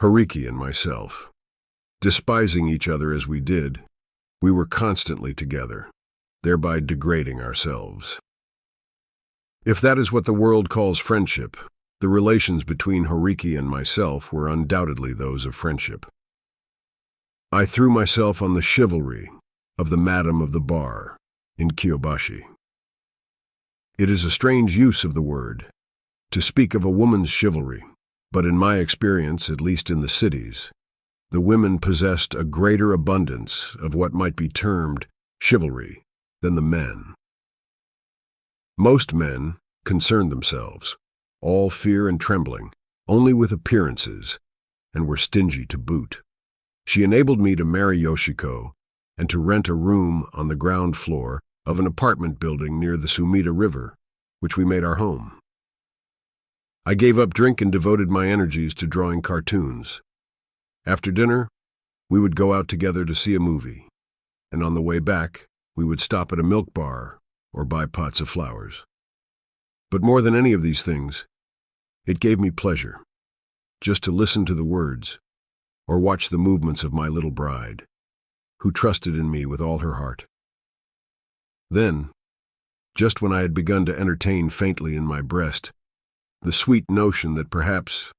Hariki and myself. Despising each other as we did, we were constantly together, thereby degrading ourselves. If that is what the world calls friendship, the relations between Hariki and myself were undoubtedly those of friendship. I threw myself on the chivalry of the Madam of the Bar in Kyobashi. It is a strange use of the word, to speak of a woman's chivalry, but in my experience, at least in the cities, the women possessed a greater abundance of what might be termed chivalry than the men. Most men concerned themselves, all fear and trembling, only with appearances, and were stingy to boot. She enabled me to marry Yoshiko and to rent a room on the ground floor of an apartment building near the Sumida River, which we made our home. I gave up drink and devoted my energies to drawing cartoons. After dinner, we would go out together to see a movie, and on the way back, we would stop at a milk bar or buy pots of flowers. But more than any of these things, it gave me pleasure, just to listen to the words or watch the movements of my little bride, who trusted in me with all her heart. Then, just when I had begun to entertain faintly in my breast the sweet notion that perhaps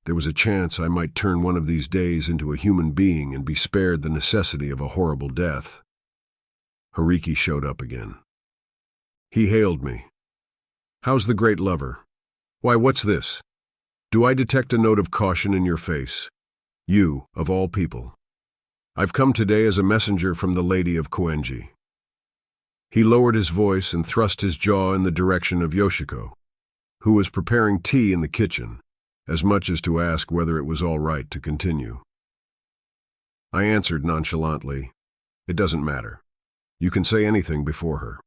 there was a chance I might turn one of these days into a human being and be spared the necessity of a horrible death, Hariki showed up again. He hailed me. "How's the great lover? Why, what's this? Do I detect a note of caution in your face? You, of all people. I've come today as a messenger from the Lady of Koenji." He lowered his voice and thrust his jaw in the direction of Yoshiko, who was preparing tea in the kitchen, as much as to ask whether it was all right to continue. I answered nonchalantly, "It doesn't matter. You can say anything before her."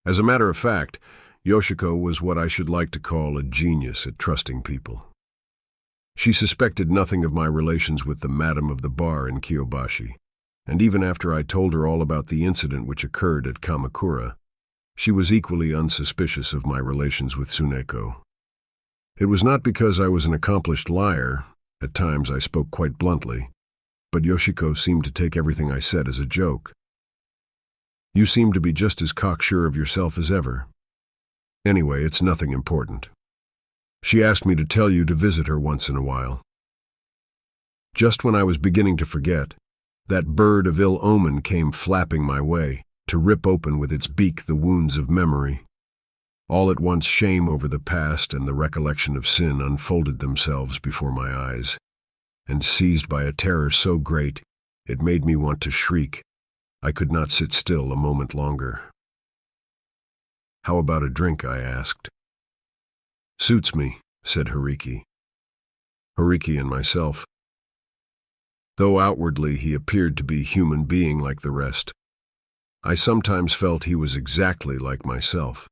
As a matter of fact, Yoshiko was what I should like to call a genius at trusting people. She suspected nothing of my relations with the Madam of the Bar in Kyobashi, and even after I told her all about the incident which occurred at Kamakura, she was equally unsuspicious of my relations with Tsuneko. It was not because I was an accomplished liar. At times I spoke quite bluntly, but Yoshiko seemed to take everything I said as a joke. "You seem to be just as cocksure of yourself as ever. Anyway, it's nothing important. She asked me to tell you to visit her once in a while." Just when I was beginning to forget, that bird of ill omen came flapping my way, to rip open with its beak the wounds of memory. All at once shame over the past and the recollection of sin unfolded themselves before my eyes, and seized by a terror so great, it made me want to shriek. I could not sit still a moment longer. "How about a drink?" I asked. "Suits me," said Hariki. Hariki and myself. Though outwardly he appeared to be a human being like the rest, I sometimes felt he was exactly like myself.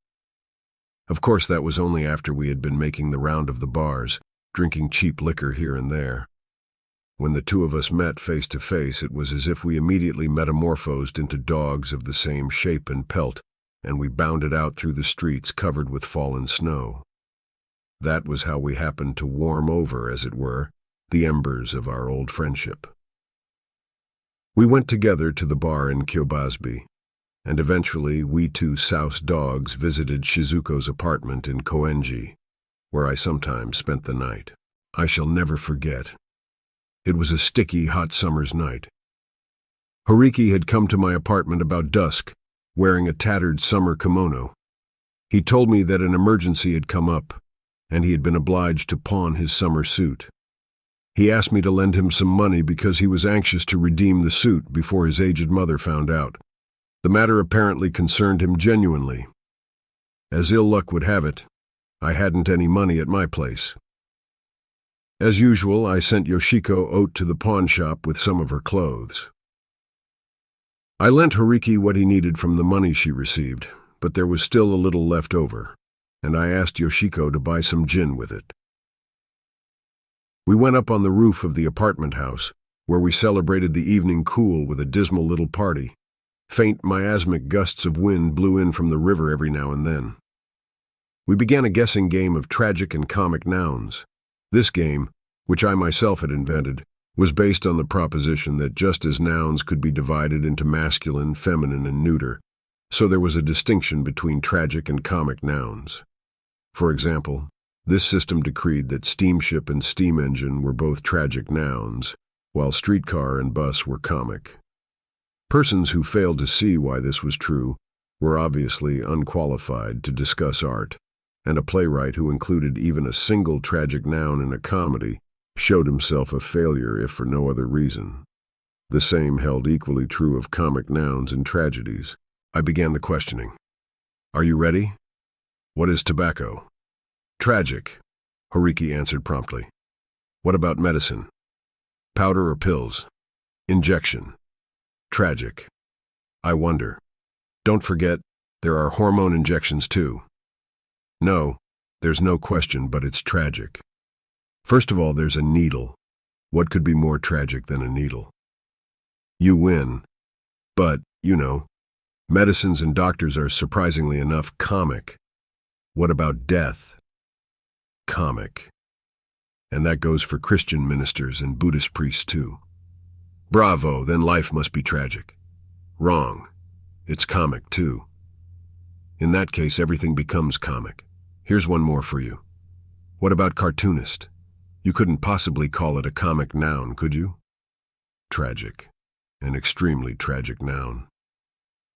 Of course, that was only after we had been making the round of the bars, drinking cheap liquor here and there. When the two of us met face to face, it was as if we immediately metamorphosed into dogs of the same shape and pelt, and we bounded out through the streets covered with fallen snow. That was how we happened to warm over, as it were, the embers of our old friendship. We went together to the bar in Kyobasbi, and eventually we two souse dogs visited Shizuko's apartment in Koenji, where I sometimes spent the night. I shall never forget. It was a sticky, hot summer's night. Hariki had come to my apartment about dusk, wearing a tattered summer kimono. He told me that an emergency had come up, and he had been obliged to pawn his summer suit. He asked me to lend him some money because he was anxious to redeem the suit before his aged mother found out. The matter apparently concerned him genuinely. As ill luck would have it, I hadn't any money at my place. As usual, I sent Yoshiko out to the pawn shop with some of her clothes. I lent Hariki what he needed from the money she received, but there was still a little left over, and I asked Yoshiko to buy some gin with it. We went up on the roof of the apartment house, where we celebrated the evening cool with a dismal little party. Faint miasmic gusts of wind blew in from the river every now and then. We began a guessing game of tragic and comic nouns. This game, which I myself had invented, was based on the proposition that just as nouns could be divided into masculine, feminine, and neuter, so there was a distinction between tragic and comic nouns. For example, this system decreed that steamship and steam engine were both tragic nouns, while streetcar and bus were comic. Persons who failed to see why this was true were obviously unqualified to discuss art, and a playwright who included even a single tragic noun in a comedy showed himself a failure if for no other reason. The same held equally true of comic nouns in tragedies. I began the questioning. Are you ready? What is tobacco? Tragic, Horiki answered promptly. What about medicine? Powder or pills? Injection. Tragic. I wonder. Don't forget, there are hormone injections too. No, there's no question, but it's tragic. First of all, there's a needle. What could be more tragic than a needle? You win. But, medicines and doctors are surprisingly enough comic. What about death? Comic. And that goes for Christian ministers and Buddhist priests too. Bravo, then life must be tragic. Wrong. It's comic too. In that case, everything becomes comic. Here's one more for you. What about cartoonist? You couldn't possibly call it a comic noun, could you? Tragic. An extremely tragic noun.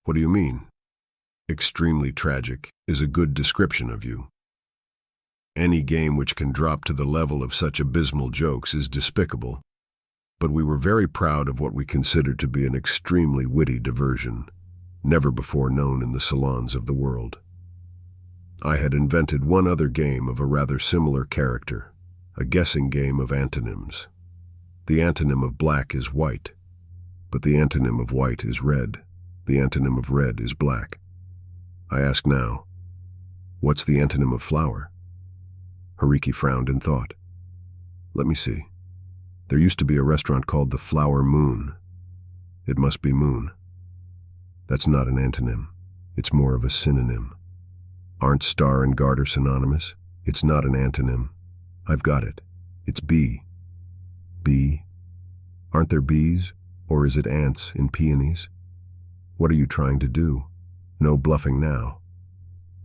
What do you mean? Extremely tragic is a good description of you. Any game which can drop to the level of such abysmal jokes is despicable, but we were very proud of what we considered to be an extremely witty diversion, never before known in the salons of the world. I had invented one other game of a rather similar character, a guessing game of antonyms. The antonym of black is white, but the antonym of white is red. The antonym of red is black. I ask now, what's the antonym of flower? Horiki frowned in thought. Let me see. There used to be a restaurant called the Flower Moon. It must be moon. That's not an antonym. It's more of a synonym. Aren't star and garter synonymous? It's not an antonym. I've got it. It's bee. Bee? Aren't there bees? Or is it ants in peonies? What are you trying to do? No bluffing now.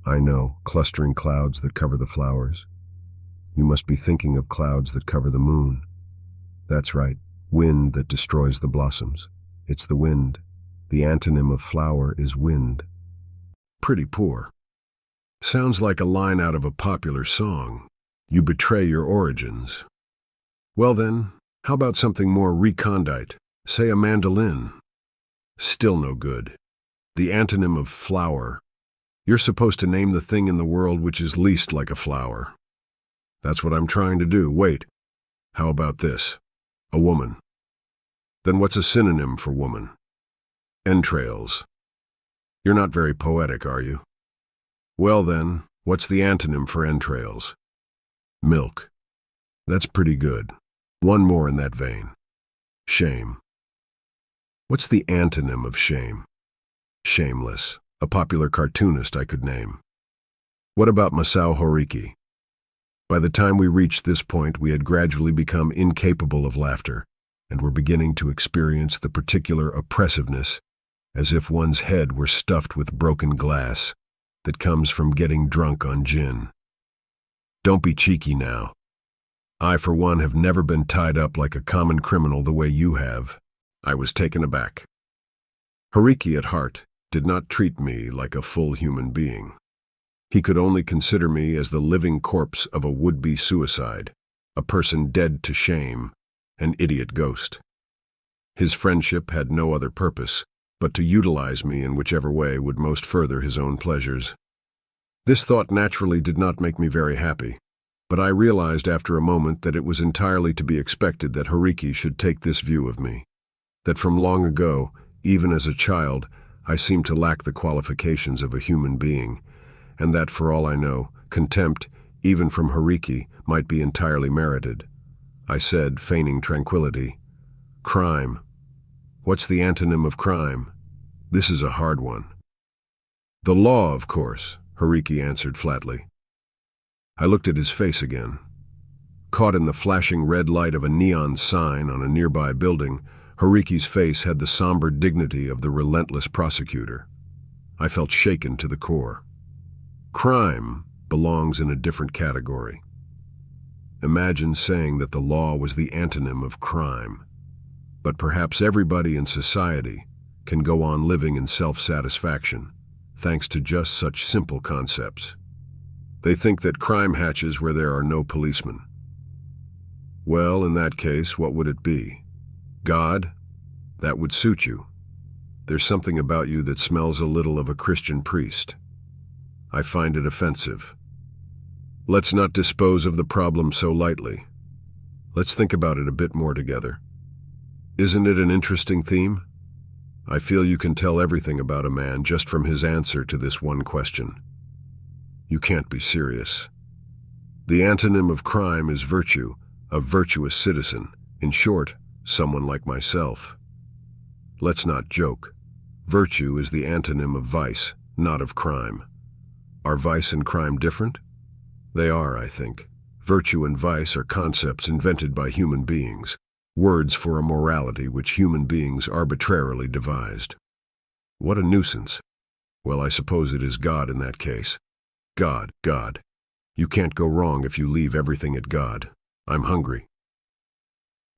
I know, clustering clouds that cover the flowers. You must be thinking of clouds that cover the moon. That's right, wind that destroys the blossoms. It's the wind. The antonym of flower is wind. Pretty poor. Sounds like a line out of a popular song. You betray your origins. Well then, how about something more recondite? Say a mandolin. Still no good. The antonym of flower. You're supposed to name the thing in the world which is least like a flower. That's what I'm trying to do. Wait. How about this? A woman. Then what's a synonym for woman? Entrails. You're not very poetic, are you? Well then, what's the antonym for entrails? Milk. That's pretty good. One more in that vein. Shame. What's the antonym of shame? Shameless. A popular cartoonist I could name. What about Masao Horiki? By the time we reached this point, we had gradually become incapable of laughter, and were beginning to experience the particular oppressiveness, as if one's head were stuffed with broken glass, that comes from getting drunk on gin. Don't be cheeky now. I, for one, have never been tied up like a common criminal the way you have. I was taken aback. Horiki, at heart, did not treat me like a full human being. He could only consider me as the living corpse of a would-be suicide, a person dead to shame, an idiot ghost. His friendship had no other purpose but to utilize me in whichever way would most further his own pleasures. This thought naturally did not make me very happy, but I realized after a moment that it was entirely to be expected that Horiki should take this view of me, that from long ago, even as a child, I seemed to lack the qualifications of a human being, and that, for all I know, contempt, even from Horiki, might be entirely merited. I said, feigning tranquility, crime. What's the antonym of crime? This is a hard one. The law, of course, Horiki answered flatly. I looked at his face again. Caught in the flashing red light of a neon sign on a nearby building, Horiki's face had the somber dignity of the relentless prosecutor. I felt shaken to the core. Crime belongs in a different category. Imagine saying that the law was the antonym of crime. But perhaps everybody in society can go on living in self-satisfaction, thanks to just such simple concepts. They think that crime hatches where there are no policemen. Well, in that case, what would it be? God? That would suit you. There's something about you that smells a little of a Christian priest. I find it offensive. Let's not dispose of the problem so lightly. Let's think about it a bit more together. Isn't it an interesting theme? I feel you can tell everything about a man just from his answer to this one question. You can't be serious. The antonym of crime is virtue, a virtuous citizen. In short, someone like myself. Let's not joke. Virtue is the antonym of vice, not of crime. Are vice and crime different? They are, I think. Virtue and vice are concepts invented by human beings, words for a morality which human beings arbitrarily devised. What a nuisance. Well, I suppose it is God in that case. God. You can't go wrong if you leave everything at God. I'm hungry.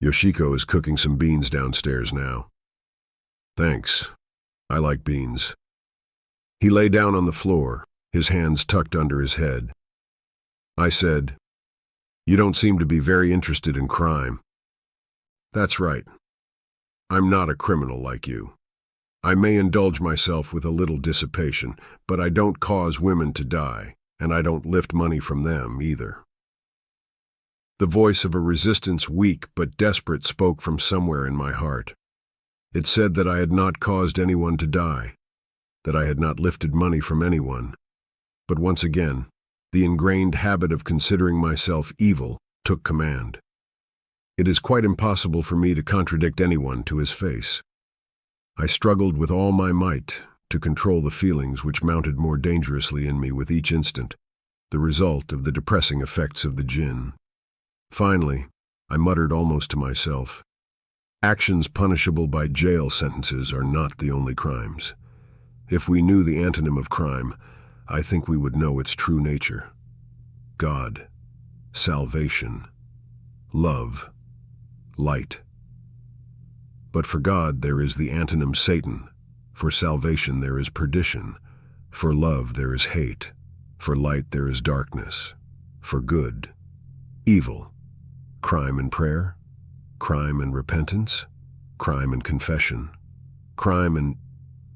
Yoshiko is cooking some beans downstairs now. Thanks. I like beans. He lay down on the floor, his hands tucked under his head. I said, "You don't seem to be very interested in crime." That's right. I'm not a criminal like you. I may indulge myself with a little dissipation, but I don't cause women to die, and I don't lift money from them either. The voice of a resistance weak but desperate spoke from somewhere in my heart. It said that I had not caused anyone to die, that I had not lifted money from anyone. But once again, the ingrained habit of considering myself evil took command. It is quite impossible for me to contradict anyone to his face. I struggled with all my might to control the feelings which mounted more dangerously in me with each instant, the result of the depressing effects of the gin. Finally, I muttered almost to myself, actions punishable by jail sentences are not the only crimes. If we knew the antonym of crime, I think we would know its true nature. God, salvation, love, light. But for God there is the antonym Satan, for salvation there is perdition, for love there is hate, for light there is darkness, for good, evil, crime and prayer, crime and repentance, crime and confession, crime and...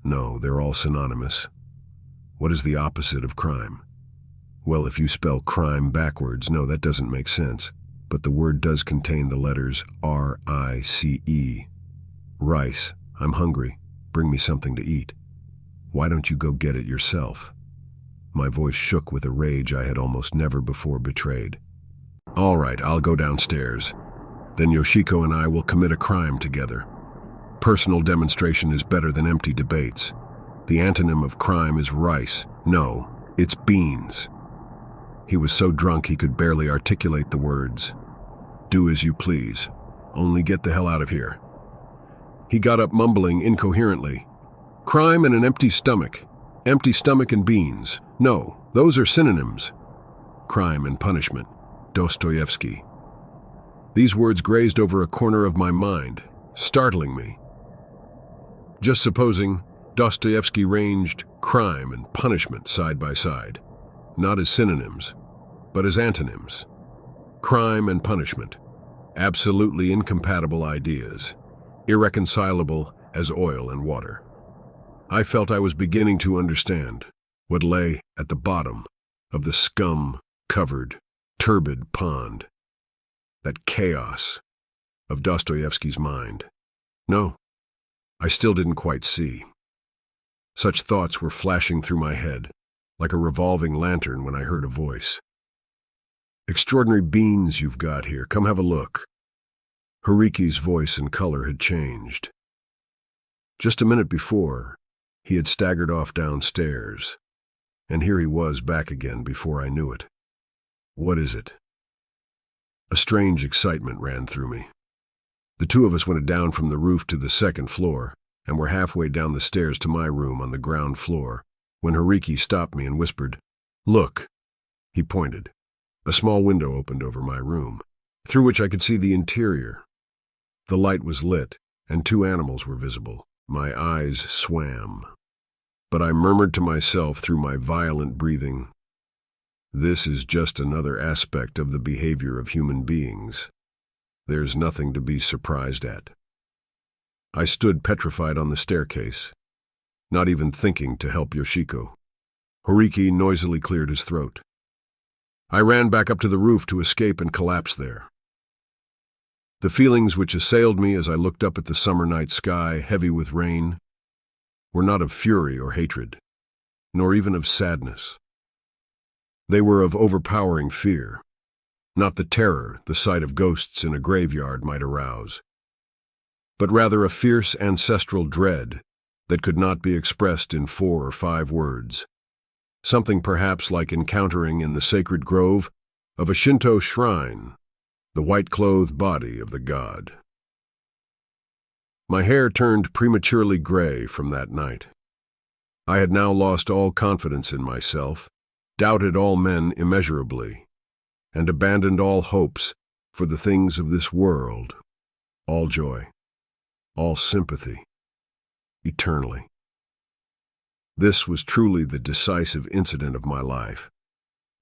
No, they're all synonymous. What is the opposite of crime? Well, if you spell crime backwards, no, that doesn't make sense. But the word does contain the letters R-I-C-E. Rice. I'm hungry. Bring me something to eat. Why don't you go get it yourself? My voice shook with a rage I had almost never before betrayed. All right, I'll go downstairs. Then Yoshiko and I will commit a crime together. Personal demonstration is better than empty debates. The antonym of crime is rice. No, it's beans. He was so drunk he could barely articulate the words. Do as you please. Only get the hell out of here. He got up mumbling incoherently. Crime and an empty stomach. Empty stomach and beans. No, those are synonyms. Crime and punishment. Dostoevsky. These words grazed over a corner of my mind, startling me. Just supposing Dostoevsky ranged crime and punishment side by side, not as synonyms, but as antonyms. Crime and punishment, absolutely incompatible ideas, irreconcilable as oil and water. I felt I was beginning to understand what lay at the bottom of the scum-covered, turbid pond, that chaos of Dostoevsky's mind. No, I still didn't quite see. Such thoughts were flashing through my head, like a revolving lantern when I heard a voice. Extraordinary beans you've got here. Come have a look. Horiki's voice and color had changed. Just a minute before, he had staggered off downstairs, and here he was back again before I knew it. What is it? A strange excitement ran through me. The two of us went down from the roof to the second floor, and were halfway down the stairs to my room on the ground floor, when Hariki stopped me and whispered, "Look." He pointed. A small window opened over my room, through which I could see the interior. The light was lit, and two animals were visible. My eyes swam. But I murmured to myself through my violent breathing, "This is just another aspect of the behavior of human beings. There's nothing to be surprised at." I stood petrified on the staircase, not even thinking to help Yoshiko. Hariki noisily cleared his throat. I ran back up to the roof to escape and collapsed there. The feelings which assailed me as I looked up at the summer night sky, heavy with rain, were not of fury or hatred, nor even of sadness. They were of overpowering fear, not the terror the sight of ghosts in a graveyard might arouse, but rather a fierce ancestral dread that could not be expressed in 4 or 5 words. Something perhaps like encountering in the sacred grove of a Shinto shrine the white-clothed body of the god. My hair turned prematurely gray from that night. I had now lost all confidence in myself, doubted all men immeasurably, and abandoned all hopes for the things of this world, all joy, all sympathy, eternally. This was truly the decisive incident of my life.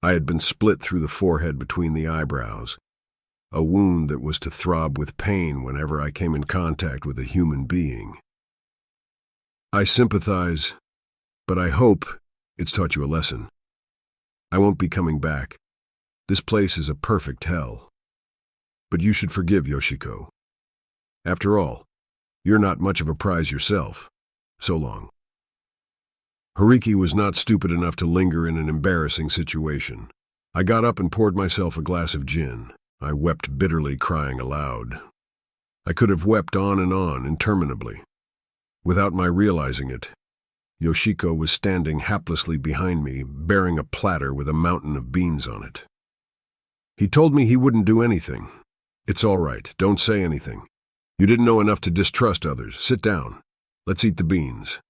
I had been split through the forehead between the eyebrows, a wound that was to throb with pain whenever I came in contact with a human being. I sympathize, but I hope it's taught you a lesson. I won't be coming back. This place is a perfect hell. But you should forgive Yoshiko. After all, you're not much of a prize yourself. So long. Hariki was not stupid enough to linger in an embarrassing situation. I got up and poured myself a glass of gin. I wept bitterly, crying aloud. I could have wept on and on, interminably. Without my realizing it, Yoshiko was standing haplessly behind me, bearing a platter with a mountain of beans on it. He told me he wouldn't do anything. "It's all right, don't say anything. You didn't know enough to distrust others. Sit down. Let's eat the beans."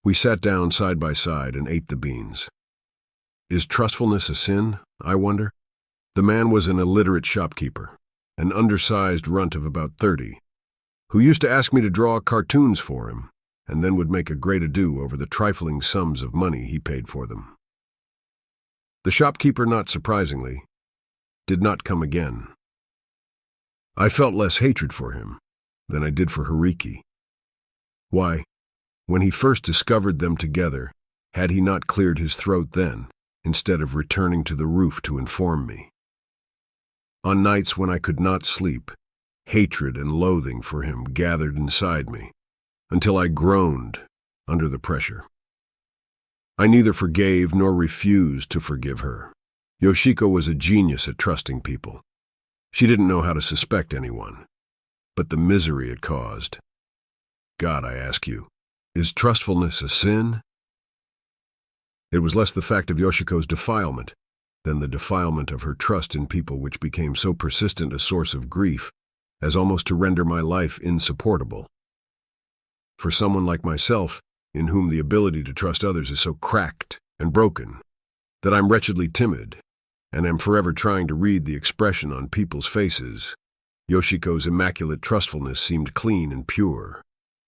We sat down side by side and ate the beans. Is trustfulness a sin, I wonder? The man was an illiterate shopkeeper, an undersized runt of about 30, who used to ask me to draw cartoons for him, and then would make a great ado over the trifling sums of money he paid for them. The shopkeeper, not surprisingly, did not come again. I felt less hatred for him than I did for Hariki. Why, when he first discovered them together, had he not cleared his throat then, instead of returning to the roof to inform me? On nights when I could not sleep, hatred and loathing for him gathered inside me, until I groaned under the pressure. I neither forgave nor refused to forgive her. Yoshiko was a genius at trusting people. She didn't know how to suspect anyone, but the misery it caused. God, I ask you, is trustfulness a sin? It was less the fact of Yoshiko's defilement than the defilement of her trust in people which became so persistent a source of grief as almost to render my life insupportable. For someone like myself, in whom the ability to trust others is so cracked and broken that I'm wretchedly timid and am forever trying to read the expression on people's faces, Yoshiko's immaculate trustfulness seemed clean and pure,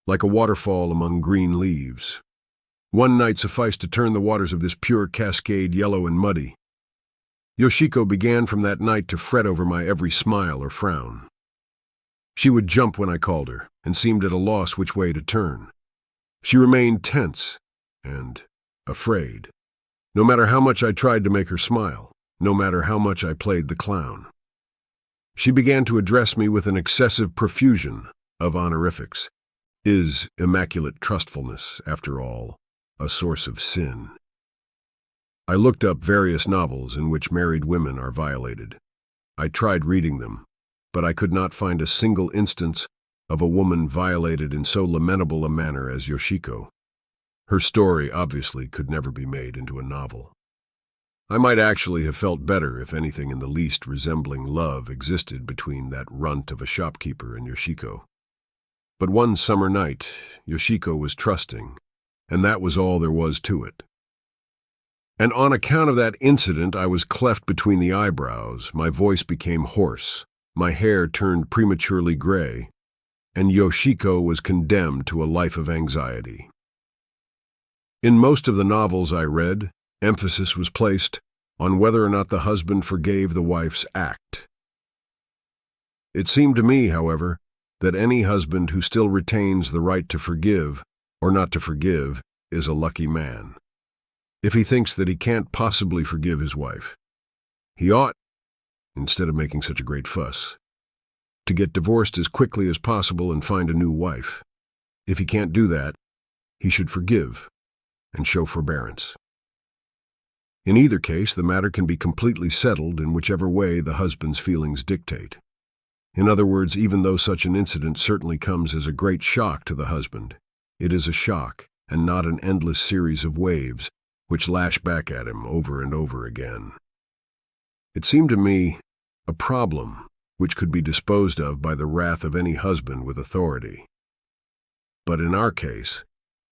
like a waterfall among green leaves. One night sufficed to turn the waters of this pure cascade yellow and muddy. Yoshiko began from that night to fret over my every smile or frown. She would jump when I called her, and seemed at a loss which way to turn. She remained tense and afraid, no matter how much I tried to make her smile, no matter how much I played the clown. She began to address me with an excessive profusion of honorifics. Is immaculate trustfulness, after all, a source of sin? I looked up various novels in which married women are violated. I tried reading them, but I could not find a single instance of a woman violated in so lamentable a manner as Yoshiko. Her story obviously could never be made into a novel. I might actually have felt better if anything in the least resembling love existed between that runt of a shopkeeper and Yoshiko. But one summer night, Yoshiko was trusting, and that was all there was to it. And on account of that incident, I was cleft between the eyebrows, my voice became hoarse, my hair turned prematurely gray, and Yoshiko was condemned to a life of anxiety. In most of the novels I read, emphasis was placed on whether or not the husband forgave the wife's act. It seemed to me, however, that any husband who still retains the right to forgive, or not to forgive, is a lucky man. If he thinks that he can't possibly forgive his wife, he ought, instead of making such a great fuss, to get divorced as quickly as possible and find a new wife. If he can't do that, he should forgive and show forbearance. In either case, the matter can be completely settled in whichever way the husband's feelings dictate. In other words, even though such an incident certainly comes as a great shock to the husband, it is a shock and not an endless series of waves which lash back at him over and over again. It seemed to me a problem which could be disposed of by the wrath of any husband with authority. But in our case,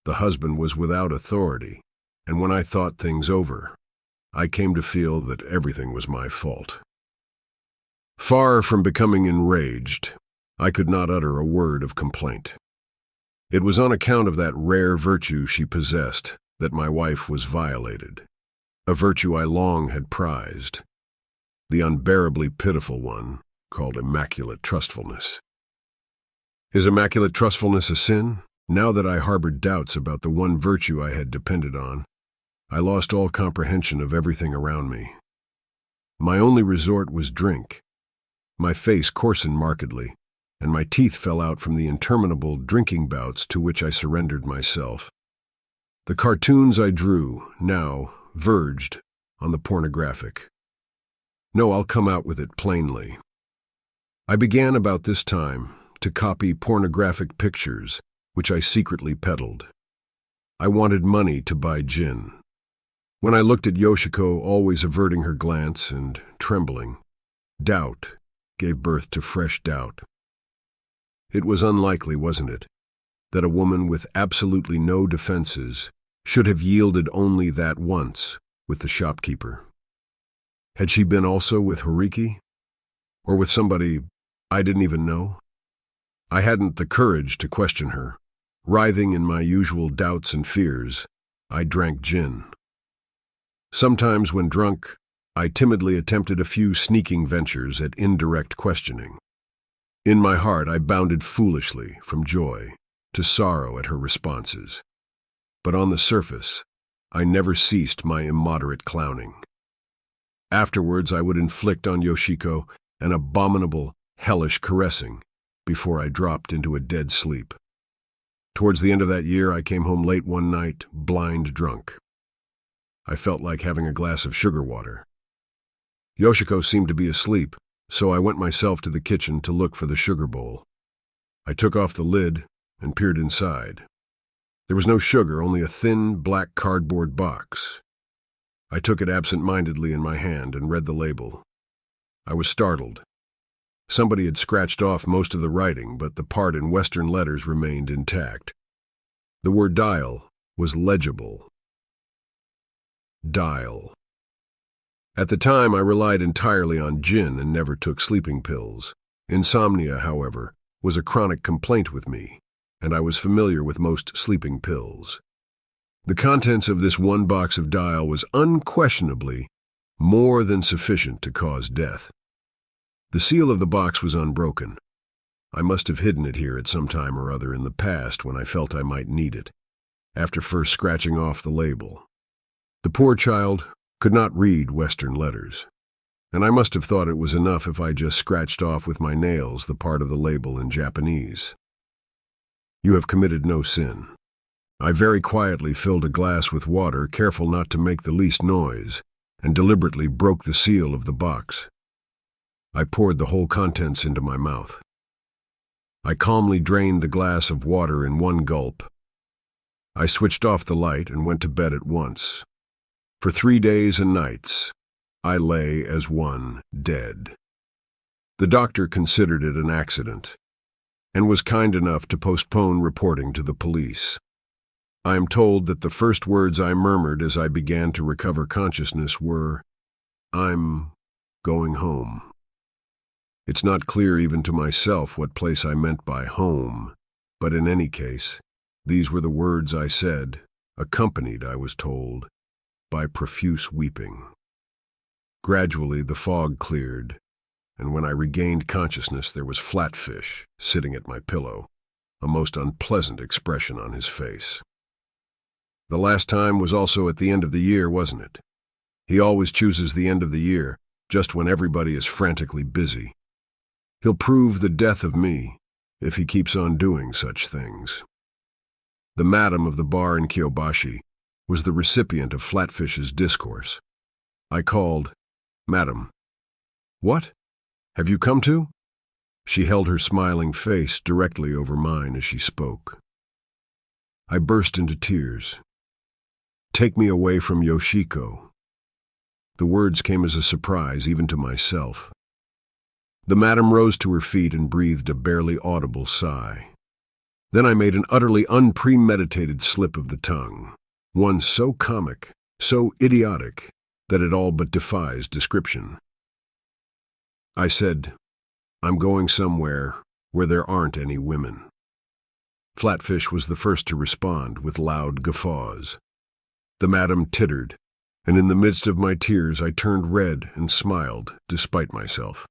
the husband was without authority, and when I thought things over, I came to feel that everything was my fault. Far from becoming enraged, I could not utter a word of complaint. It was on account of that rare virtue she possessed that my wife was violated, a virtue I long had prized, the unbearably pitiful one called immaculate trustfulness. Is immaculate trustfulness a sin? Now that I harbored doubts about the one virtue I had depended on, I lost all comprehension of everything around me. My only resort was drink. My face coarsened markedly, and my teeth fell out from the interminable drinking bouts to which I surrendered myself. The cartoons I drew now verged on the pornographic. No, I'll come out with it plainly. I began about this time to copy pornographic pictures which I secretly peddled. I wanted money to buy gin. When I looked at Yoshiko, always averting her glance and trembling, doubt gave birth to fresh doubt. It was unlikely, wasn't it, that a woman with absolutely no defenses should have yielded only that once with the shopkeeper. Had she been also with Horiki? Or with somebody I didn't even know? I hadn't the courage to question her. Writhing in my usual doubts and fears, I drank gin. Sometimes when drunk, I timidly attempted a few sneaking ventures at indirect questioning. In my heart, I bounded foolishly from joy to sorrow at her responses. But on the surface, I never ceased my immoderate clowning. Afterwards, I would inflict on Yoshiko an abominable, hellish caressing before I dropped into a dead sleep. Towards the end of that year, I came home late one night, blind drunk. I felt like having a glass of sugar water. Yoshiko seemed to be asleep, so I went myself to the kitchen to look for the sugar bowl. I took off the lid and peered inside. There was no sugar, only a thin, black cardboard box. I took it absent-mindedly in my hand and read the label. I was startled. Somebody had scratched off most of the writing, but the part in Western letters remained intact. The word dial was legible. Dial. At the time, I relied entirely on gin and never took sleeping pills. Insomnia, however, was a chronic complaint with me, and I was familiar with most sleeping pills. The contents of this one box of dial was unquestionably more than sufficient to cause death. The seal of the box was unbroken. I must have hidden it here at some time or other in the past when I felt I might need it, after first scratching off the label. The poor child could not read Western letters, and I must have thought it was enough if I just scratched off with my nails the part of the label in Japanese. You have committed no sin. I very quietly filled a glass with water, careful not to make the least noise, and deliberately broke the seal of the box. I poured the whole contents into my mouth. I calmly drained the glass of water in one gulp. I switched off the light and went to bed at once. For 3 days and nights, I lay as one dead. The doctor considered it an accident and was kind enough to postpone reporting to the police. I am told that the first words I murmured as I began to recover consciousness were, "I'm going home." It's not clear even to myself what place I meant by home, but in any case, these were the words I said, accompanied, I was told, by profuse weeping. Gradually, the fog cleared, and when I regained consciousness, there was Flatfish sitting at my pillow, a most unpleasant expression on his face. The last time was also at the end of the year, wasn't it? He always chooses the end of the year, just when everybody is frantically busy. He'll prove the death of me if he keeps on doing such things. The madam of the bar in Kyobashi was the recipient of Flatfish's discourse. I called, "Madam." "What? Have you come to?" She held her smiling face directly over mine as she spoke. I burst into tears. "Take me away from Yoshiko." The words came as a surprise even to myself. The madam rose to her feet and breathed a barely audible sigh. Then I made an utterly unpremeditated slip of the tongue, one so comic, so idiotic, that it all but defies description. I said, "I'm going somewhere where there aren't any women." Flatfish was the first to respond with loud guffaws. The madam tittered, and in the midst of my tears I turned red and smiled, despite myself.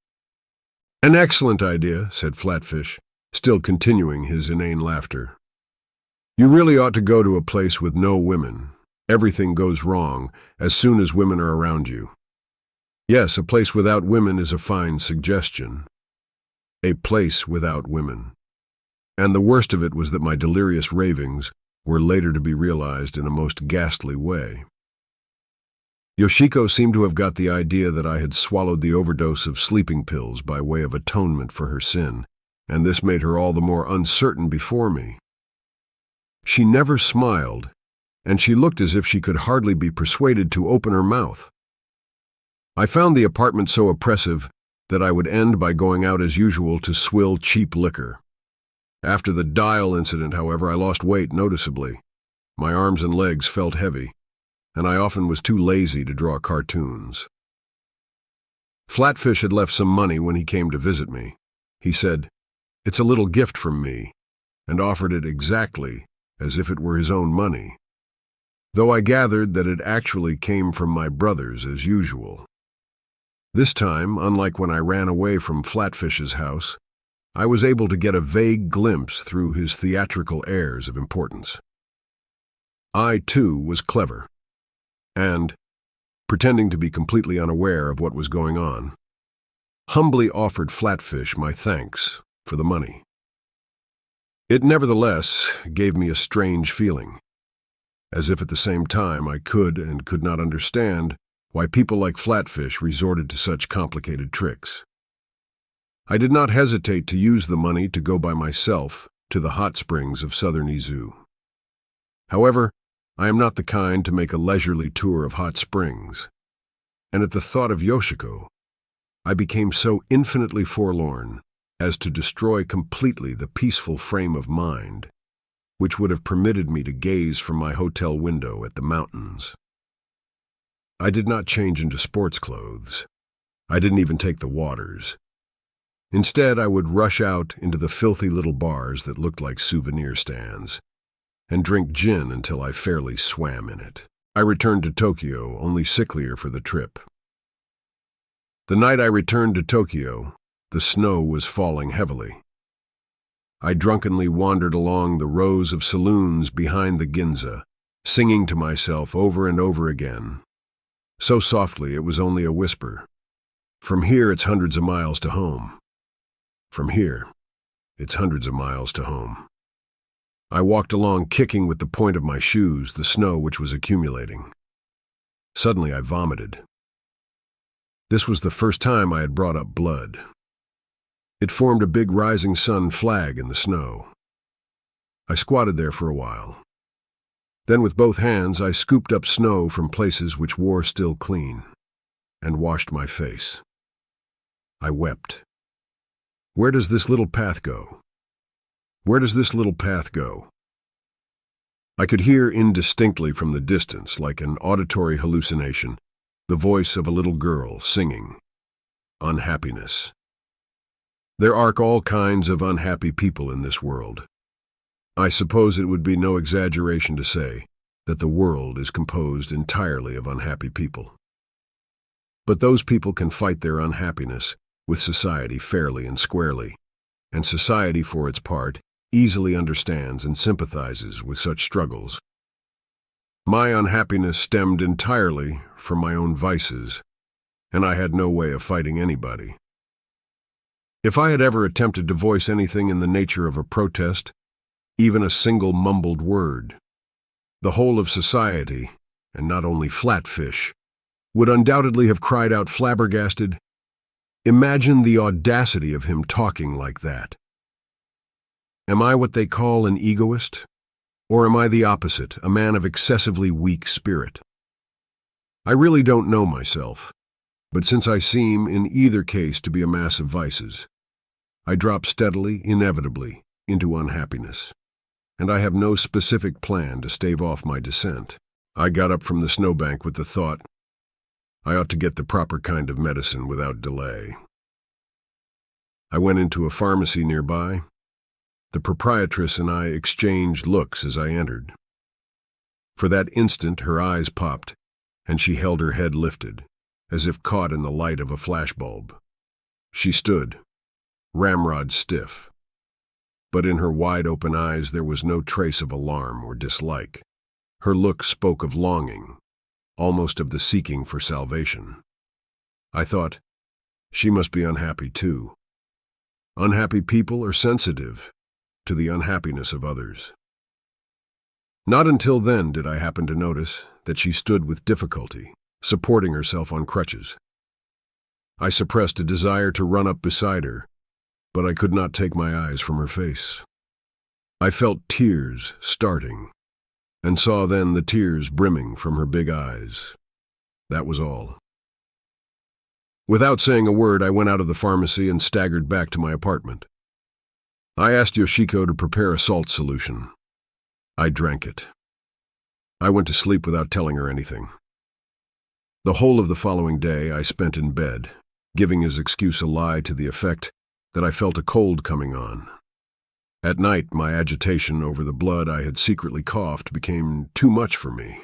"An excellent idea," said Flatfish, still continuing his inane laughter. "You really ought to go to a place with no women. Everything goes wrong as soon as women are around you." Yes, a place without women is a fine suggestion. A place without women. And the worst of it was that my delirious ravings were later to be realized in a most ghastly way. Yoshiko seemed to have got the idea that I had swallowed the overdose of sleeping pills by way of atonement for her sin, and this made her all the more uncertain before me. She never smiled, and she looked as if she could hardly be persuaded to open her mouth. I found the apartment so oppressive that I would end by going out as usual to swill cheap liquor. After the dial incident, however, I lost weight noticeably. My arms and legs felt heavy, and I often was too lazy to draw cartoons. Flatfish had left some money when he came to visit me. He said, "It's a little gift from me," and offered it exactly as if it were his own money, though I gathered that it actually came from my brothers as usual. This time, unlike when I ran away from Flatfish's house, I was able to get a vague glimpse through his theatrical airs of importance. I, too, was clever, and, pretending to be completely unaware of what was going on, humbly offered Flatfish my thanks for the money. It nevertheless gave me a strange feeling, as if at the same time I could and could not understand why people like Flatfish resorted to such complicated tricks. I did not hesitate to use the money to go by myself to the hot springs of southern Izu. However, I am not the kind to make a leisurely tour of hot springs, and at the thought of Yoshiko, I became so infinitely forlorn as to destroy completely the peaceful frame of mind which would have permitted me to gaze from my hotel window at the mountains. I did not change into sports clothes. I didn't even take the waters. Instead, I would rush out into the filthy little bars that looked like souvenir stands, and drink gin until I fairly swam in it. I returned to Tokyo, only sicklier for the trip. The night I returned to Tokyo, the snow was falling heavily. I drunkenly wandered along the rows of saloons behind the Ginza, singing to myself over and over again, so softly it was only a whisper. From here it's hundreds of miles to home. From here, it's hundreds of miles to home. I walked along kicking with the point of my shoes the snow which was accumulating. Suddenly I vomited. This was the first time I had brought up blood. It formed a big rising sun flag in the snow. I squatted there for a while. Then with both hands I scooped up snow from places which wore still clean, and washed my face. I wept. Where does this little path go? Where does this little path go? I could hear indistinctly from the distance, like an auditory hallucination, the voice of a little girl singing, "Unhappiness." There are all kinds of unhappy people in this world. I suppose it would be no exaggeration to say that the world is composed entirely of unhappy people. But those people can fight their unhappiness with society fairly and squarely, and society, for its part, easily understands and sympathizes with such struggles. My unhappiness stemmed entirely from my own vices, and I had no way of fighting anybody. If I had ever attempted to voice anything in the nature of a protest, even a single mumbled word, the whole of society, and not only Flatfish, would undoubtedly have cried out flabbergasted, "Imagine the audacity of him talking like that." Am I what they call an egoist? Or am I the opposite, a man of excessively weak spirit? I really don't know myself, but since I seem in either case to be a mass of vices, I drop steadily, inevitably, into unhappiness, and I have no specific plan to stave off my descent. I got up from the snowbank with the thought, I ought to get the proper kind of medicine without delay. I went into a pharmacy nearby. The proprietress and I exchanged looks as I entered. For that instant her eyes popped, and she held her head lifted, as if caught in the light of a flashbulb. She stood, ramrod stiff, but in her wide-open eyes there was no trace of alarm or dislike. Her look spoke of longing, almost of the seeking for salvation. I thought, she must be unhappy too. Unhappy people are sensitive to the unhappiness of others. Not until then did I happen to notice that she stood with difficulty, supporting herself on crutches. I suppressed a desire to run up beside her, but I could not take my eyes from her face. I felt tears starting, and saw then the tears brimming from her big eyes. That was all. Without saying a word, I went out of the pharmacy and staggered back to my apartment. I asked Yoshiko to prepare a salt solution. I drank it. I went to sleep without telling her anything. The whole of the following day I spent in bed, giving as excuse a lie to the effect that I felt a cold coming on. At night, my agitation over the blood I had secretly coughed became too much for me,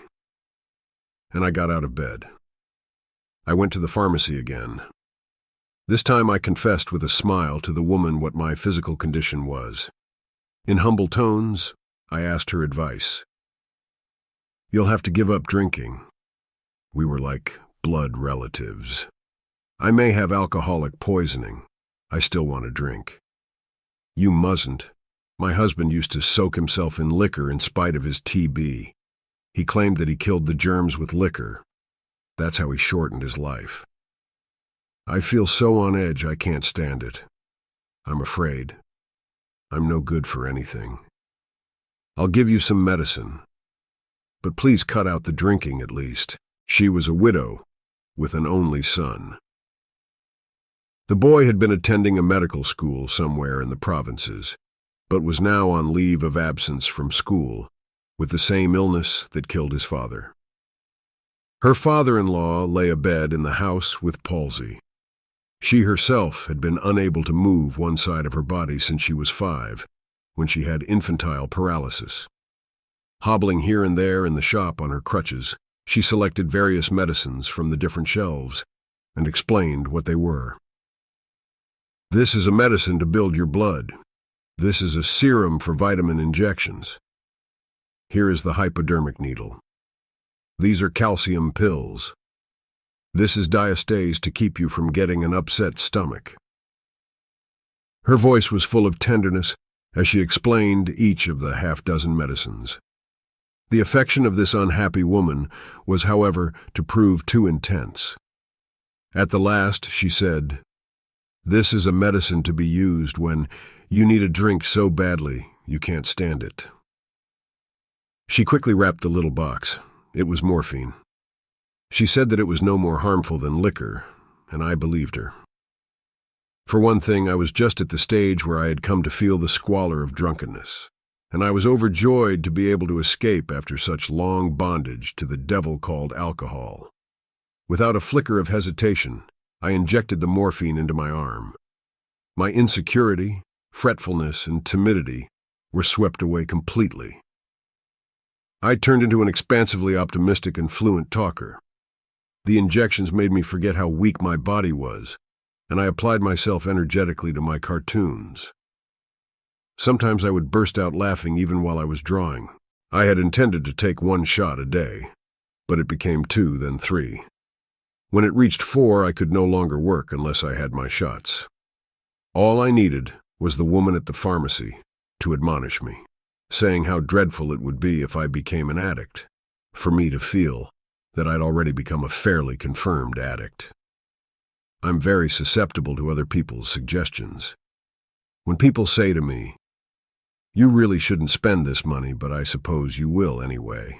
and I got out of bed. I went to the pharmacy again. This time I confessed with a smile to the woman what my physical condition was. In humble tones, I asked her advice. "You'll have to give up drinking." We were like blood relatives. "I may have alcoholic poisoning. I still want to drink." "You mustn't. My husband used to soak himself in liquor in spite of his TB. He claimed that he killed the germs with liquor. That's how he shortened his life. I feel so on edge I can't stand it. I'm afraid. I'm no good for anything. I'll give you some medicine, but please cut out the drinking at least." She was a widow with an only son. The boy had been attending a medical school somewhere in the provinces, but was now on leave of absence from school with the same illness that killed his father. Her father-in-law lay abed in the house with palsy. She herself had been unable to move one side of her body since she was 5, when she had infantile paralysis. Hobbling here and there in the shop on her crutches, she selected various medicines from the different shelves and explained what they were. "This is a medicine to build your blood. This is a serum for vitamin injections. Here is the hypodermic needle. These are calcium pills. This is diastase to keep you from getting an upset stomach." Her voice was full of tenderness as she explained each of the half-dozen medicines. The affection of this unhappy woman was, however, to prove too intense. At the last, she said, "This is a medicine to be used when you need a drink so badly you can't stand it." She quickly wrapped the little box. It was morphine. She said that it was no more harmful than liquor, and I believed her. For one thing, I was just at the stage where I had come to feel the squalor of drunkenness, and I was overjoyed to be able to escape after such long bondage to the devil called alcohol. Without a flicker of hesitation, I injected the morphine into my arm. My insecurity, fretfulness, and timidity were swept away completely. I turned into an expansively optimistic and fluent talker. The injections made me forget how weak my body was, and I applied myself energetically to my cartoons. Sometimes I would burst out laughing even while I was drawing. I had intended to take 1 shot a day, but it became 2, then 3. When it reached 4, I could no longer work unless I had my shots. All I needed was the woman at the pharmacy to admonish me, saying how dreadful it would be if I became an addict, for me to feel that I'd already become a fairly confirmed addict. I'm very susceptible to other people's suggestions. When people say to me, "You really shouldn't spend this money, but I suppose you will anyway,"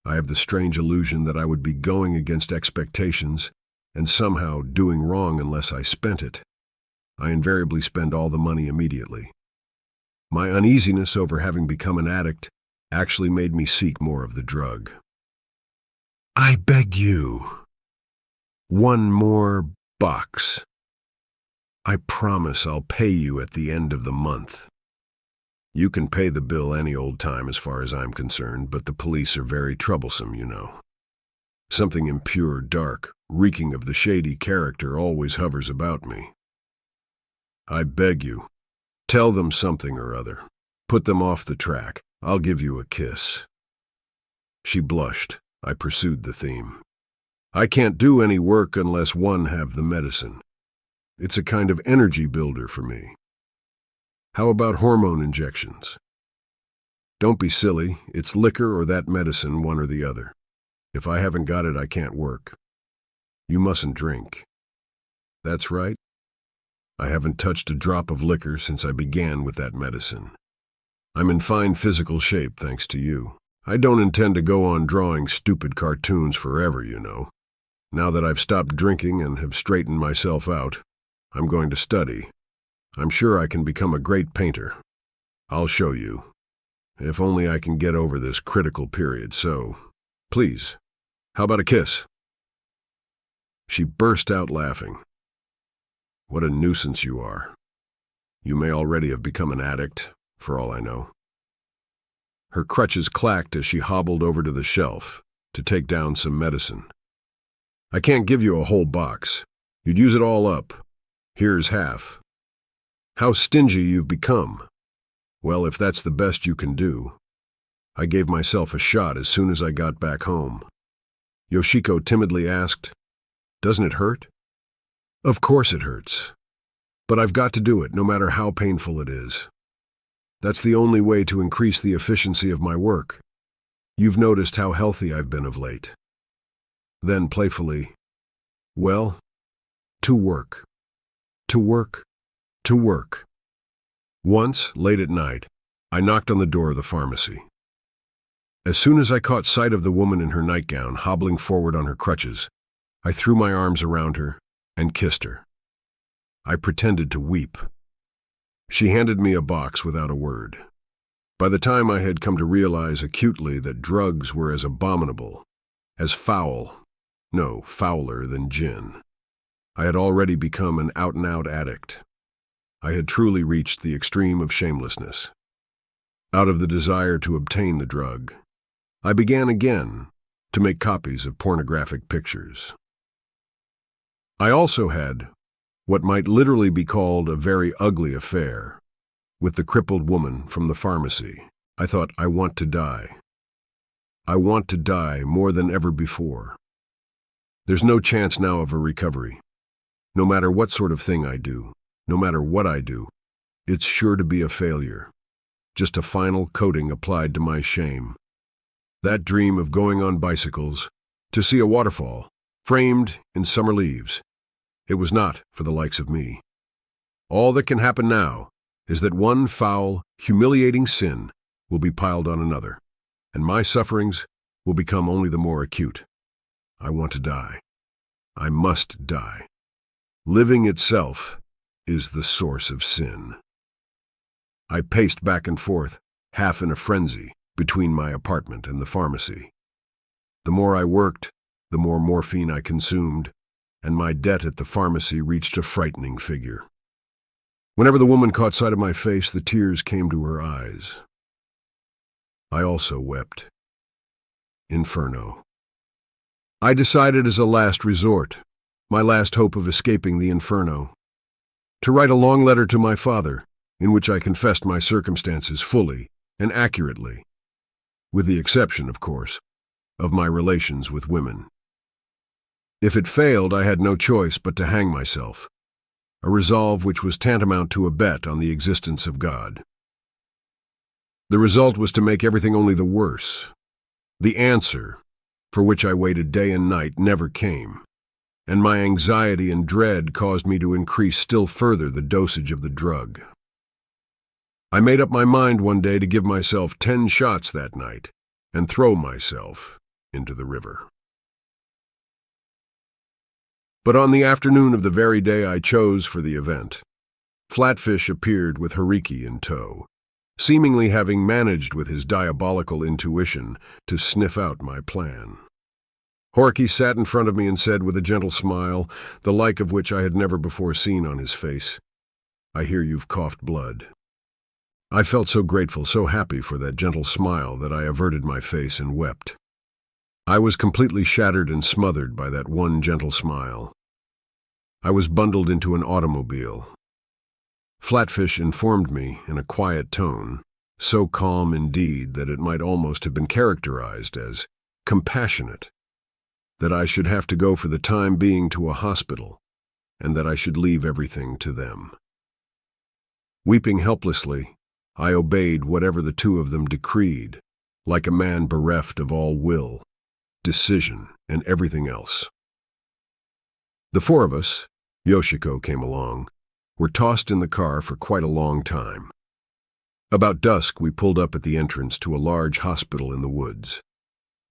I have the strange illusion that I would be going against expectations and somehow doing wrong unless I spent it. I invariably spend all the money immediately. My uneasiness over having become an addict actually made me seek more of the drug. "I beg you, 1 more box. I promise I'll pay you at the end of the month." You can pay the bill any old time as far as I'm concerned, but the police are very troublesome, you know. Something impure, dark, reeking of the shady character always hovers about me. "I beg you, tell them something or other. Put them off the track. I'll give you a kiss." She blushed. I pursued the theme. "I can't do any work unless one have the medicine. It's a kind of energy builder for me. How about hormone injections?" "Don't be silly. It's liquor or that medicine, one or the other. If I haven't got it, I can't work." "You mustn't drink." "That's right. I haven't touched a drop of liquor since I began with that medicine. I'm in fine physical shape, thanks to you. I don't intend to go on drawing stupid cartoons forever, you know. Now that I've stopped drinking and have straightened myself out, I'm going to study. I'm sure I can become a great painter. I'll show you. If only I can get over this critical period, so, please, how about a kiss?" She burst out laughing. "What a nuisance you are. You may already have become an addict, for all I know." Her crutches clacked as she hobbled over to the shelf to take down some medicine. "I can't give you a whole box. You'd use it all up. Here's half." "How stingy you've become." "Well, if that's the best you can do." I gave myself a shot as soon as I got back home. Yoshiko timidly asked, "Doesn't it hurt?" "Of course it hurts. But I've got to do it, no matter how painful it is. That's the only way to increase the efficiency of my work. You've noticed how healthy I've been of late." Then playfully, "Well, to work. To work. To work." Once, late at night, I knocked on the door of the pharmacy. As soon as I caught sight of the woman in her nightgown hobbling forward on her crutches, I threw my arms around her and kissed her. I pretended to weep. She handed me a box without a word. By the time I had come to realize acutely that drugs were as abominable, as foul, no, fouler than gin, I had already become an out-and-out addict. I had truly reached the extreme of shamelessness. Out of the desire to obtain the drug, I began again to make copies of pornographic pictures. I also had what might literally be called a very ugly affair with the crippled woman from the pharmacy. I thought, I want to die. I want to die more than ever before. There's no chance now of a recovery. No matter what sort of thing I do, no matter what I do, it's sure to be a failure. Just a final coating applied to my shame. That dream of going on bicycles to see a waterfall framed in summer leaves, it was not for the likes of me. All that can happen now is that one foul, humiliating sin will be piled on another, and my sufferings will become only the more acute. I want to die. I must die. Living itself is the source of sin. I paced back and forth, half in a frenzy, between my apartment and the pharmacy. The more I worked, the more morphine I consumed, and my debt at the pharmacy reached a frightening figure. Whenever the woman caught sight of my face, the tears came to her eyes. I also wept. Inferno. I decided as a last resort, my last hope of escaping the inferno, to write a long letter to my father, in which I confessed my circumstances fully and accurately, with the exception, of course, of my relations with women. If it failed, I had no choice but to hang myself, a resolve which was tantamount to a bet on the existence of God. The result was to make everything only the worse. The answer, for which I waited day and night, never came, and my anxiety and dread caused me to increase still further the dosage of the drug. I made up my mind one day to give myself 10 shots that night and throw myself into the river. But on the afternoon of the very day I chose for the event, Flatfish appeared with Hariki in tow, seemingly having managed with his diabolical intuition to sniff out my plan. Horky sat in front of me and said with a gentle smile, the like of which I had never before seen on his face, "I hear you've coughed blood." I felt so grateful, so happy for that gentle smile that I averted my face and wept. I was completely shattered and smothered by that one gentle smile. I was bundled into an automobile. Flatfish informed me in a quiet tone, so calm indeed that it might almost have been characterized as compassionate, that I should have to go for the time being to a hospital, and that I should leave everything to them. Weeping helplessly, I obeyed whatever the two of them decreed, like a man bereft of all will, decision, and everything else. The four of us, Yoshiko came along, were tossed in the car for quite a long time. About dusk, we pulled up at the entrance to a large hospital in the woods.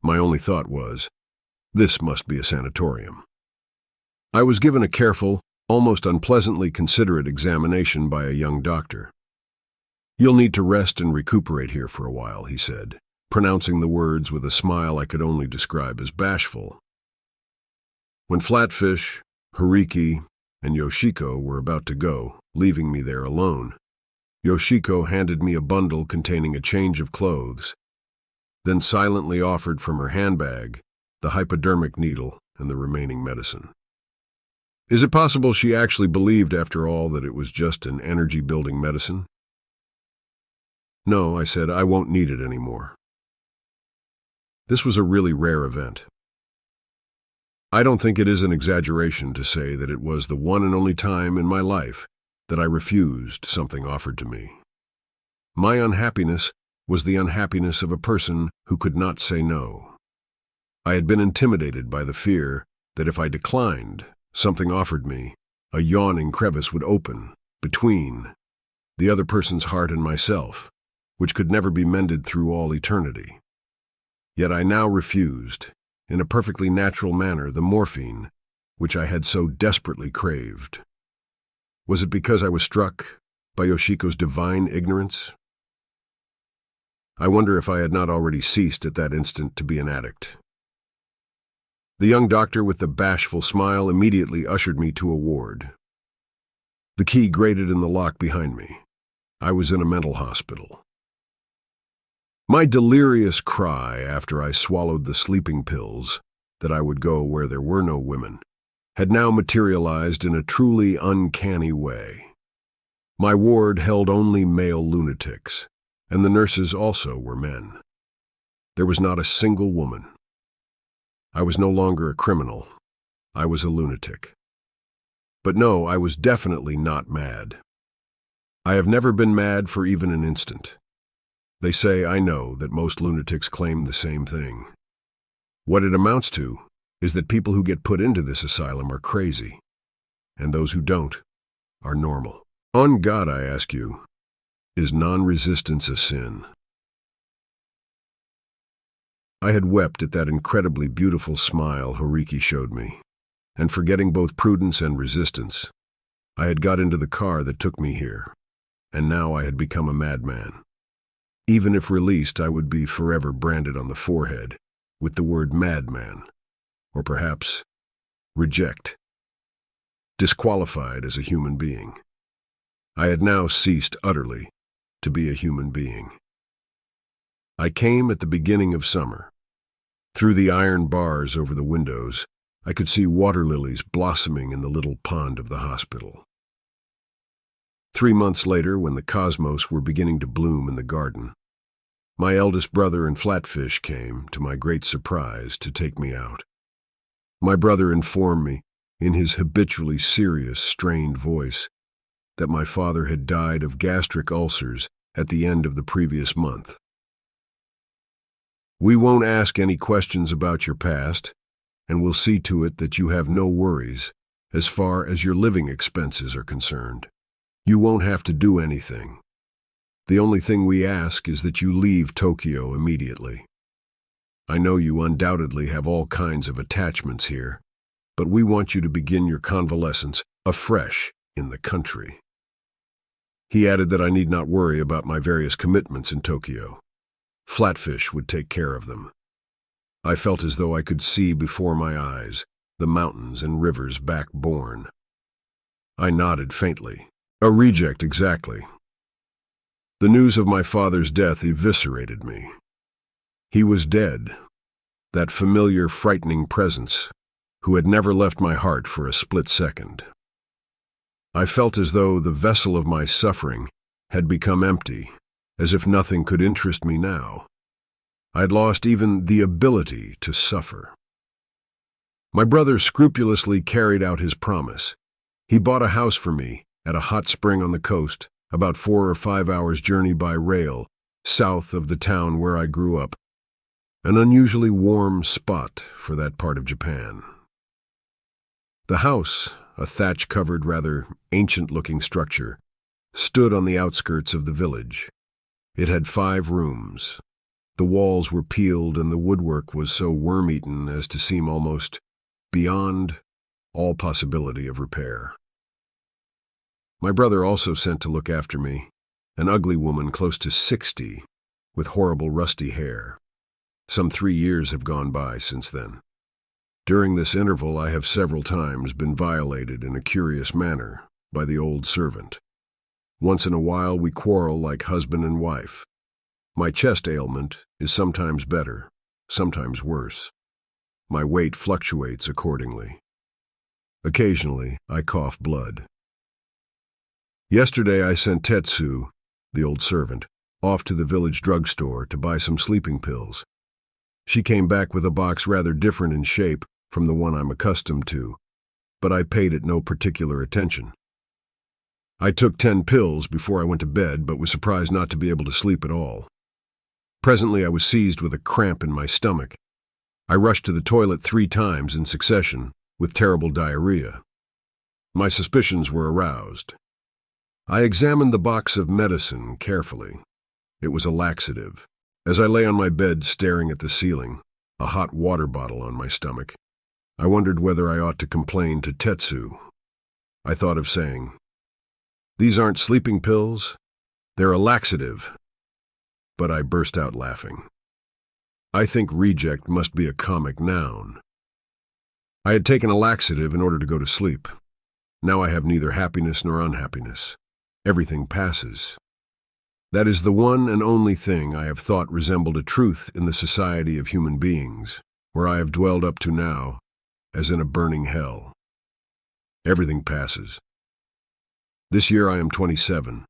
My only thought was, this must be a sanatorium. I was given a careful, almost unpleasantly considerate examination by a young doctor. "You'll need to rest and recuperate here for a while," he said, pronouncing the words with a smile I could only describe as bashful. When Flatfish, Hariki, and Yoshiko were about to go, leaving me there alone, Yoshiko handed me a bundle containing a change of clothes, then silently offered from her handbag the hypodermic needle and the remaining medicine. Is it possible she actually believed, after all, that it was just an energy-building medicine? "No," I said, "I won't need it anymore." This was a really rare event. I don't think it is an exaggeration to say that it was the one and only time in my life that I refused something offered to me. My unhappiness was the unhappiness of a person who could not say no. I had been intimidated by the fear that if I declined something offered me, a yawning crevice would open between the other person's heart and myself, which could never be mended through all eternity. Yet I now refused, in a perfectly natural manner, the morphine which I had so desperately craved. Was it because I was struck by Yoshiko's divine ignorance? I wonder if I had not already ceased at that instant to be an addict. The young doctor with the bashful smile immediately ushered me to a ward. The key grated in the lock behind me. I was in a mental hospital. My delirious cry after I swallowed the sleeping pills that I would go where there were no women had now materialized in a truly uncanny way. My ward held only male lunatics, and the nurses also were men. There was not a single woman. I was no longer a criminal. I was a lunatic. But no, I was definitely not mad. I have never been mad for even an instant. They say, I know, that most lunatics claim the same thing. What it amounts to is that people who get put into this asylum are crazy, and those who don't are normal. On God, I ask you, is non-resistance a sin? I had wept at that incredibly beautiful smile Horiki showed me, and forgetting both prudence and resistance, I had got into the car that took me here, and now I had become a madman. Even if released, I would be forever branded on the forehead with the word madman, or perhaps reject, disqualified as a human being. I had now ceased utterly to be a human being. I came at the beginning of summer. Through the iron bars over the windows, I could see water lilies blossoming in the little pond of the hospital. 3 months later, when the cosmos were beginning to bloom in the garden, my eldest brother and Flatfish came, to my great surprise, to take me out. My brother informed me, in his habitually serious, strained voice, that my father had died of gastric ulcers at the end of the previous month. "We won't ask any questions about your past, and we'll see to it that you have no worries as far as your living expenses are concerned. You won't have to do anything. The only thing we ask is that you leave Tokyo immediately. I know you undoubtedly have all kinds of attachments here, but we want you to begin your convalescence afresh in the country." He added that I need not worry about my various commitments in Tokyo. Flatfish would take care of them. I felt as though I could see before my eyes the mountains and rivers back born. I nodded faintly. A reject, exactly. The news of my father's death eviscerated me. He was dead, that familiar, frightening presence, who had never left my heart for a split second. I felt as though the vessel of my suffering had become empty, as if nothing could interest me now. I had lost even the ability to suffer. My brother scrupulously carried out his promise. He bought a house for me at a hot spring on the coast, about 4 or 5 hours' journey by rail, south of the town where I grew up, an unusually warm spot for that part of Japan. The house, a thatch-covered, rather ancient-looking structure, stood on the outskirts of the village. It had 5 rooms. The walls were peeled and the woodwork was so worm-eaten as to seem almost beyond all possibility of repair. My brother also sent to look after me, an ugly woman close to 60, with horrible rusty hair. Some 3 years have gone by since then. During this interval, I have several times been violated in a curious manner by the old servant. Once in a while, we quarrel like husband and wife. My chest ailment is sometimes better, sometimes worse. My weight fluctuates accordingly. Occasionally, I cough blood. Yesterday, I sent Tetsu, the old servant, off to the village drugstore to buy some sleeping pills. She came back with a box rather different in shape from the one I'm accustomed to, but I paid it no particular attention. I took 10 pills before I went to bed, but was surprised not to be able to sleep at all. Presently, I was seized with a cramp in my stomach. I rushed to the toilet 3 times in succession, with terrible diarrhea. My suspicions were aroused. I examined the box of medicine carefully. It was a laxative. As I lay on my bed staring at the ceiling, a hot water bottle on my stomach, I wondered whether I ought to complain to Tetsu. I thought of saying, "These aren't sleeping pills, they're a laxative." But I burst out laughing. I think reject must be a comic noun. I had taken a laxative in order to go to sleep. Now I have neither happiness nor unhappiness. Everything passes. That is the one and only thing I have thought resembled a truth in the society of human beings, where I have dwelled up to now, as in a burning hell. Everything passes. This year I am 27.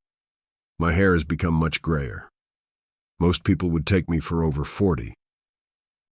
My hair has become much grayer. Most people would take me for over 40.